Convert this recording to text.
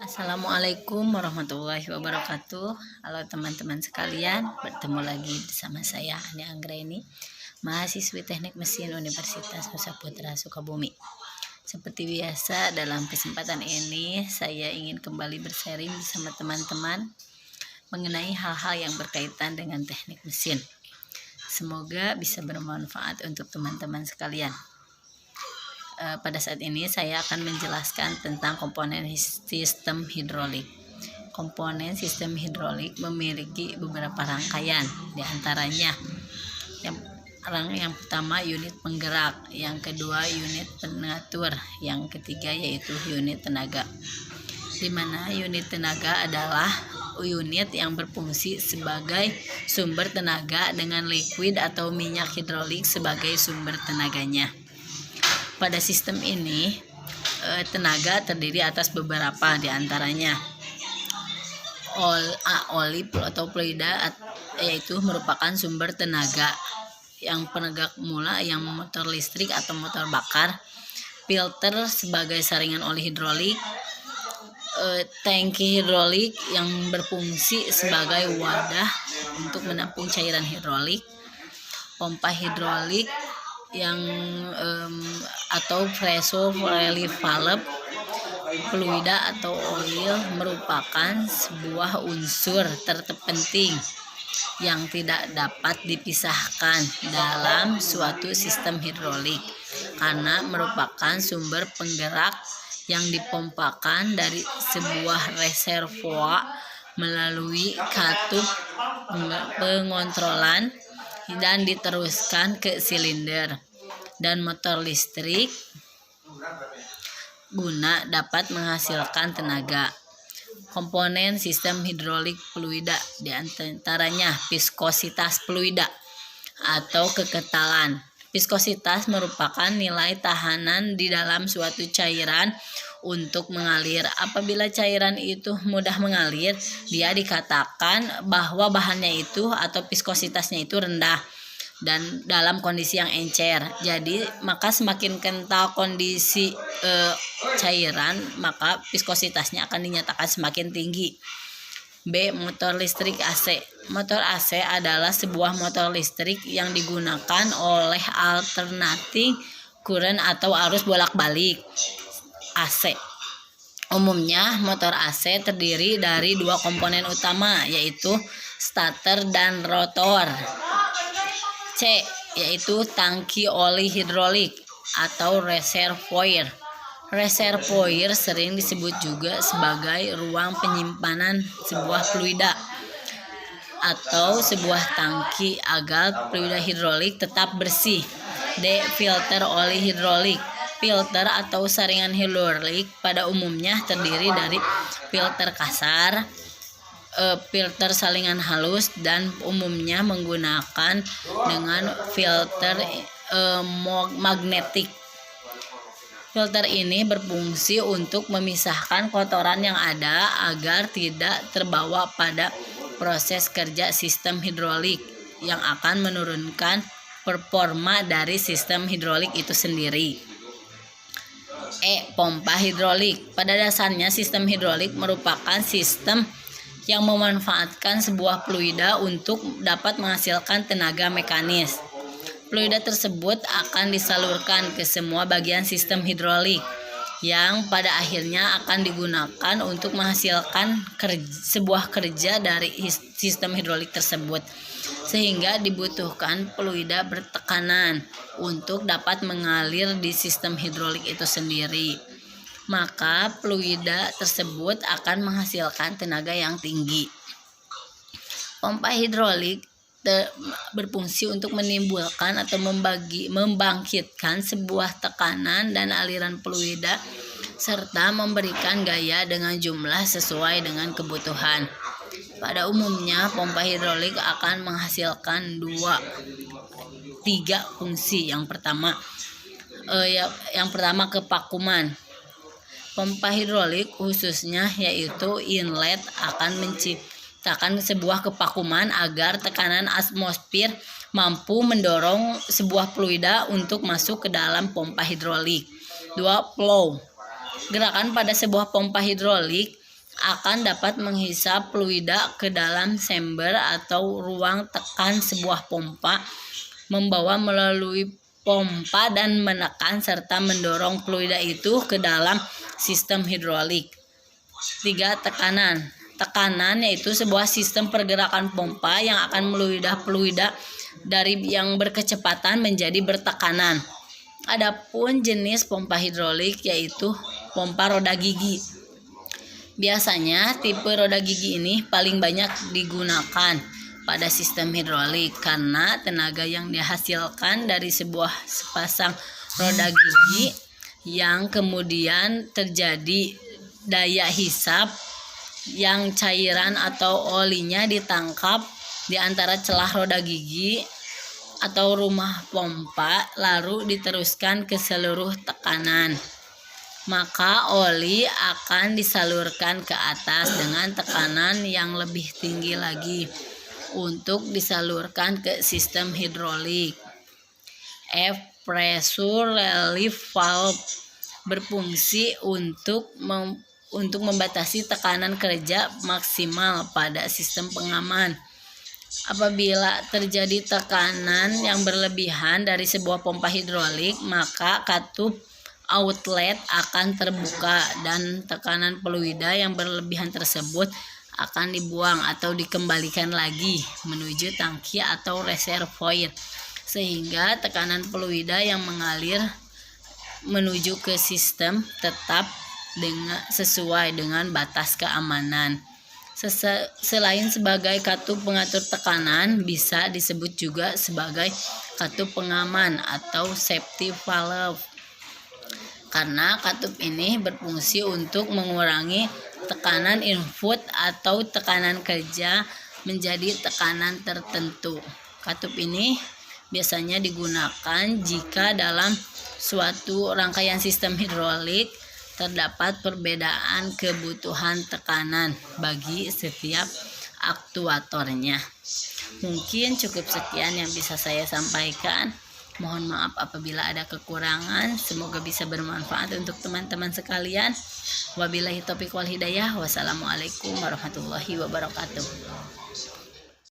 Assalamualaikum warahmatullahi wabarakatuh. Halo teman-teman sekalian, bertemu lagi bersama saya Ani Anggraini, mahasiswi Teknik Mesin Universitas Nusa Putra Sukabumi. Seperti biasa, dalam kesempatan ini saya ingin kembali bersharing bersama teman-teman mengenai hal-hal yang berkaitan dengan teknik mesin. Semoga bisa bermanfaat untuk teman-teman sekalian. Pada saat ini saya akan menjelaskan tentang komponen sistem hidrolik. Komponen sistem hidrolik memiliki beberapa rangkaian, diantaranya yang pertama unit penggerak, yang kedua unit pengatur, yang ketiga yaitu unit tenaga. Di mana unit tenaga adalah unit yang berfungsi sebagai sumber tenaga dengan liquid atau minyak hidrolik sebagai sumber tenaganya. Pada sistem ini, tenaga terdiri atas beberapa diantaranya oli atau fluida, yaitu merupakan sumber tenaga yang penegak mula, yang motor listrik atau motor bakar, filter sebagai saringan oli hidrolik, tangki hidrolik yang berfungsi sebagai wadah untuk menampung cairan hidrolik, pompa hidrolik yang atau pressure relief valve. Fluida atau oil merupakan sebuah unsur terpenting yang tidak dapat dipisahkan dalam suatu sistem hidrolik karena merupakan sumber penggerak yang dipompakan dari sebuah reservoir melalui katup pengontrolan dan diteruskan ke silinder dan motor listrik guna dapat menghasilkan tenaga. Komponen sistem hidrolik fluida diantaranya viskositas fluida atau kekentalan. Viskositas merupakan nilai tahanan di dalam suatu cairan untuk mengalir. Apabila cairan itu mudah mengalir, dia dikatakan bahwa bahannya itu atau viskositasnya itu rendah dan dalam kondisi yang encer. Jadi maka semakin kental kondisi cairan, maka viskositasnya akan dinyatakan semakin tinggi. B. Motor listrik AC. Motor AC adalah sebuah motor listrik yang digunakan oleh alternating current atau arus bolak-balik AC. Umumnya motor AC terdiri dari dua komponen utama, yaitu starter dan rotor. C. Yaitu tangki oli hidrolik atau reservoir. Reservoir sering disebut juga sebagai ruang penyimpanan sebuah fluida atau sebuah tangki agar fluida hidrolik tetap bersih. D. Filter oli hidrolik. Filter atau saringan hidrolik pada umumnya terdiri dari filter kasar, filter saringan halus, dan umumnya menggunakan dengan filter magnetik. Filter ini berfungsi untuk memisahkan kotoran yang ada agar tidak terbawa pada proses kerja sistem hidrolik yang akan menurunkan performa dari sistem hidrolik itu sendiri. E. Pompa hidrolik. Pada dasarnya sistem hidrolik merupakan sistem yang memanfaatkan sebuah fluida untuk dapat menghasilkan tenaga mekanis. Fluida tersebut akan disalurkan ke semua bagian sistem hidrolik yang pada akhirnya akan digunakan untuk menghasilkan sebuah kerja dari sistem hidrolik tersebut, sehingga dibutuhkan fluida bertekanan untuk dapat mengalir di sistem hidrolik itu sendiri. Maka fluida tersebut akan menghasilkan tenaga yang tinggi. Pompa hidrolik berfungsi untuk menimbulkan atau membangkitkan sebuah tekanan dan aliran fluida serta memberikan gaya dengan jumlah sesuai dengan kebutuhan. Pada umumnya pompa hidrolik akan menghasilkan 3 fungsi. Yang pertama kevakuman. Pompa hidrolik khususnya yaitu inlet akan menciptakan sebuah kevakuman agar tekanan atmosfer mampu mendorong sebuah fluida untuk masuk ke dalam pompa hidrolik. 2. Flow. Gerakan pada sebuah pompa hidrolik akan dapat menghisap fluida ke dalam chamber atau ruang tekan sebuah pompa, membawa melalui pompa dan menekan serta mendorong fluida itu ke dalam sistem hidrolik. 3. Tekanan. Tekanan yaitu sebuah sistem pergerakan pompa yang akan meluidah fluida dari yang berkecepatan menjadi bertekanan. Adapun jenis pompa hidrolik yaitu pompa roda gigi. Biasanya tipe roda gigi ini paling banyak digunakan pada sistem hidrolik karena tenaga yang dihasilkan dari sebuah sepasang roda gigi yang kemudian terjadi daya hisap yang cairan atau olinya ditangkap di antara celah roda gigi atau rumah pompa lalu diteruskan ke seluruh tekanan. Maka oli akan disalurkan ke atas dengan tekanan yang lebih tinggi lagi untuk disalurkan ke sistem hidrolik. F. Pressure relief valve berfungsi untuk membatasi tekanan kerja maksimal pada sistem pengaman. Apabila terjadi tekanan yang berlebihan dari sebuah pompa hidrolik, maka katup outlet akan terbuka dan tekanan fluida yang berlebihan tersebut akan dibuang atau dikembalikan lagi menuju tangki atau reservoir, sehingga tekanan fluida yang mengalir menuju ke sistem tetap sesuai dengan batas keamanan. Selain sebagai katup pengatur tekanan, bisa disebut juga sebagai katup pengaman atau safety valve. Karena katup ini berfungsi untuk mengurangi tekanan input atau tekanan kerja menjadi tekanan tertentu. Katup ini biasanya digunakan jika dalam suatu rangkaian sistem hidrolik terdapat perbedaan kebutuhan tekanan bagi setiap aktuatornya. Mungkin cukup sekian yang bisa saya sampaikan. Mohon maaf apabila ada kekurangan. Semoga bisa bermanfaat untuk teman-teman sekalian. Wabillahi taufiq wal hidayah. Wassalamualaikum warahmatullahi wabarakatuh.